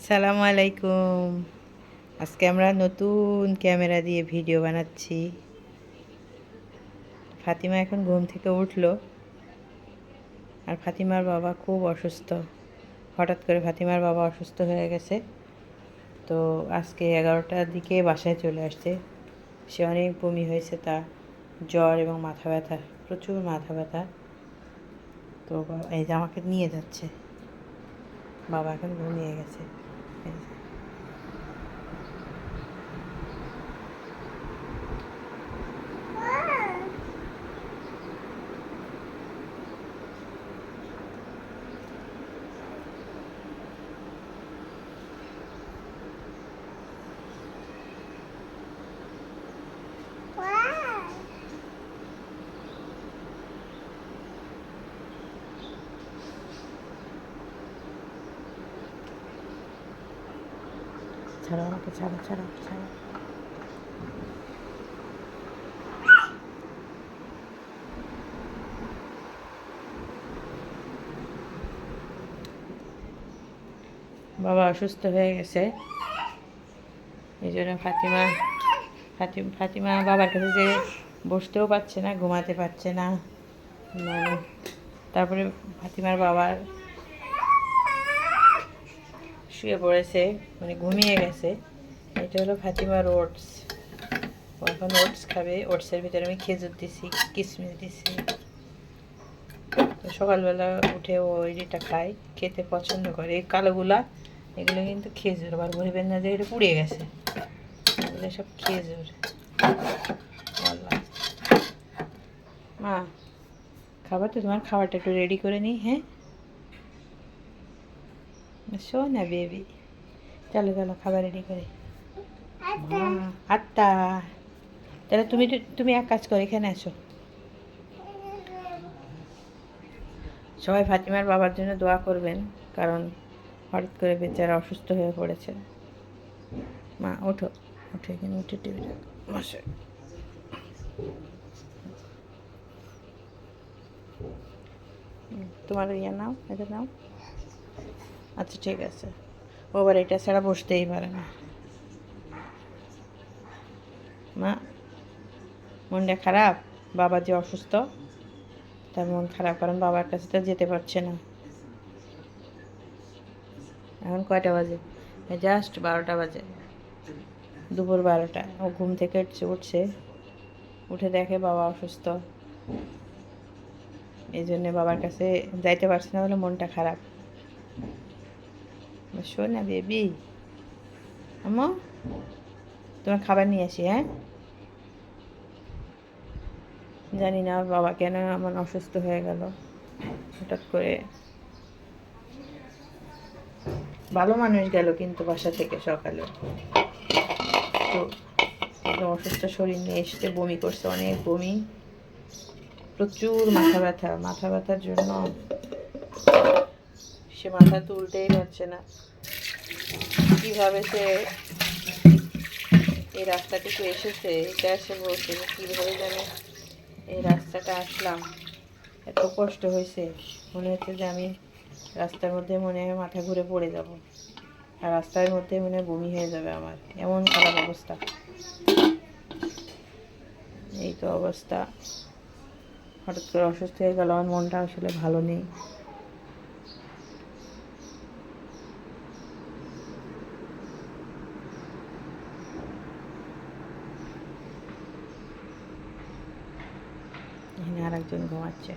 সালামু আলাইকুম। আজকে আমরা নতুন ক্যামেরা দিয়ে ভিডিও বানাচ্ছি। ফাতিমা এখন ঘুম থেকে উঠলো, আর ফাতিমার বাবা খুব অসুস্থ। হঠাৎ করে ফাতিমার বাবা অসুস্থ হয়ে গেছে, তো আজকে 11টার দিকে বাসায় চলে আসছে। সে অনেক বমি হয়েছে, তার জ্বর এবং মাথা ব্যথা, প্রচুর মাথা ব্যথা। তো এই যে আমাকে নিয়ে যাচ্ছে, বাবা এখন ঘুমিয়ে গেছে। এই যে। ছাড়ো আমাকে, ছাড়ো ছাড়ো ছাড়ো। বাবা অসুস্থ হয়ে গেছে, এই জন্য ফাতিমা বাবার কাছে যে বসতেও পারছে না, ঘুমাতে পারছে না। মানে তারপরে ফাতিমার বাবার শুয়ে পড়েছে, মানে ঘুমিয়ে গেছে। এটা হলো ফাতিমার ওটস। ও এখন ওটস খাবে। ওটসের ভিতরে আমি খেজুর দিছি, কিশমিশ দিছি। তো সকালবেলা উঠে ও এটা খায়, খেতে পছন্দ করে। এই কালোগুলা, এগুলো কিন্তু খেজুর। আবার বলবেন না যে এটা পুড়ে গেছে, এগুলো সব খেজুর। মা, খাবার তো, তোমার খাবারটা একটু রেডি করে নিই। হ্যাঁ, শো না বেবি, চলো চলো খাবার রেডি করে। 8টা। তাহলে তুমি এক কাজ করো, এখানে আসো। সবাই ফাতিমার বাবার জন্য দোয়া করবেন, কারণ হঠাৎ করে বেচারা অসুস্থ হয়ে পড়েছে। মা ওঠো, উঠে এখানে উঠে টিভি দেখো। মশাই, তোমার ইয়ে নাও, এটা নাও। আচ্ছা ঠিক আছে। ও আবার এটা ছাড়া বসতেই পারে না। মা, মনটা খারাপ, বাবা যে অসুস্থ, তার মন খারাপ, কারণ বাবার কাছে তো যেতে পারছে না। এখন কয়টা বাজে? জাস্ট 12টা বাজে, দুপুর 12টা। ও ঘুম থেকে উঠছে, উঠে দেখে বাবা অসুস্থ, এই জন্যে বাবার কাছে যাইতে পারছে না বলে মনটা খারাপ। শোন না বেবি, আম্মু তোমার খাবার নিয়ে আসি। হ্যাঁ, জানি না বাবা কেন এমন অসুস্থ হয়ে গেল হঠাৎ করে। ভালো মানুষ গেল কিন্তু বাসা থেকে সকালে, তো একদম অসুস্থ শরীর নিয়ে এসে বমি করছে, অনেক বমি, প্রচুর মাথা ব্যথা। মাথা ব্যথার জন্য সে মাথা তুলতেই পারছে না। কীভাবে সে এই রাস্তাটুকু এসেছে, এটা এসে বলছে কীভাবে যেন এই রাস্তাটা আসলাম, এত কষ্ট হয়েছে। মনে হচ্ছে যে আমি রাস্তার মধ্যে মনে হয় মাথা ঘুরে পড়ে যাব, আর রাস্তার মধ্যে মনে হয় বমি হয়ে যাবে আমার, এমন খারাপ অবস্থা। এই তো অবস্থা, হঠাৎ করে অসুস্থ হয়ে গেল। আমার মনটা আসলে ভালো নেই। এখানে আর একজন ঘুমাচ্ছে।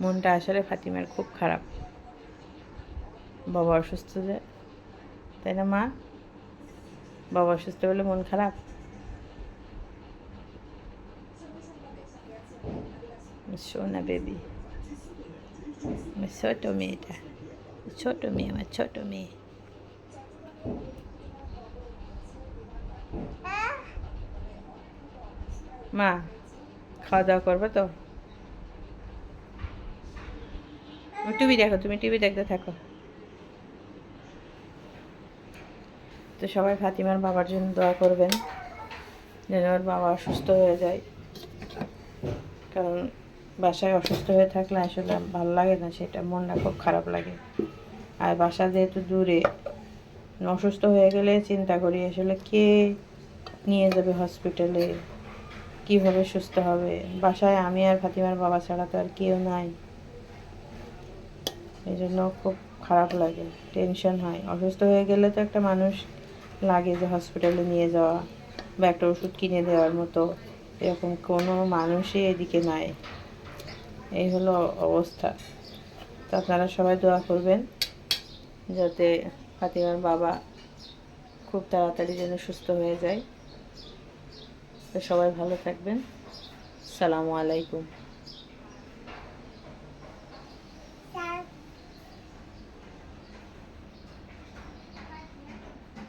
মনটা আসলে ফাতিমার খুব খারাপ, বাবা অসুস্থ যে, তাই না মা? বাবা অসুস্থ বলে মন খারাপ। সোনা বেবি, আমার ছোট মেয়েটা, ছোট মেয়ে, আমার ছোট মেয়ে। মা, খাওয়া দাওয়া করবে তো? টিভি দেখো, তুমি টিভি দেখতে থাকো। তো সবাই ফাতিমার বাবার জন্য দোয়া করবেন যেন ওর বাবা অসুস্থ হয়ে যায়, কারণ বাসায় অসুস্থ হয়ে থাকলে আসলে ভালো লাগে না, সেটা মনটা খুব খারাপ লাগে। আর বাসা যেহেতু দূরে, অসুস্থ হয়ে গেলে চিন্তা করি আসলে কে নিয়ে যাবে হসপিটালে, কিভাবে সুস্থ হবে। বাসায় আমি আর ফাতিমার বাবা ছাড়া তো আর কেউ নাই, এই জন্য খুব খারাপ লাগে, টেনশন হয়। অসুস্থ হয়ে গেলে তো একটা মানুষ লাগে যে হসপিটালে নিয়ে যাওয়া বা একটা ওষুধ কিনে দেওয়ার মতো, এরকম কোনো মানুষই এদিকে নাই। এই হলো অবস্থা। তো আপনারা সবাই দোয়া করবেন যাতে ফাতিমার বাবা খুব তাড়াতাড়ি যেন সুস্থ হয়ে যায়। তো সবাই ভালো থাকবেন। আসসালামু আলাইকুম।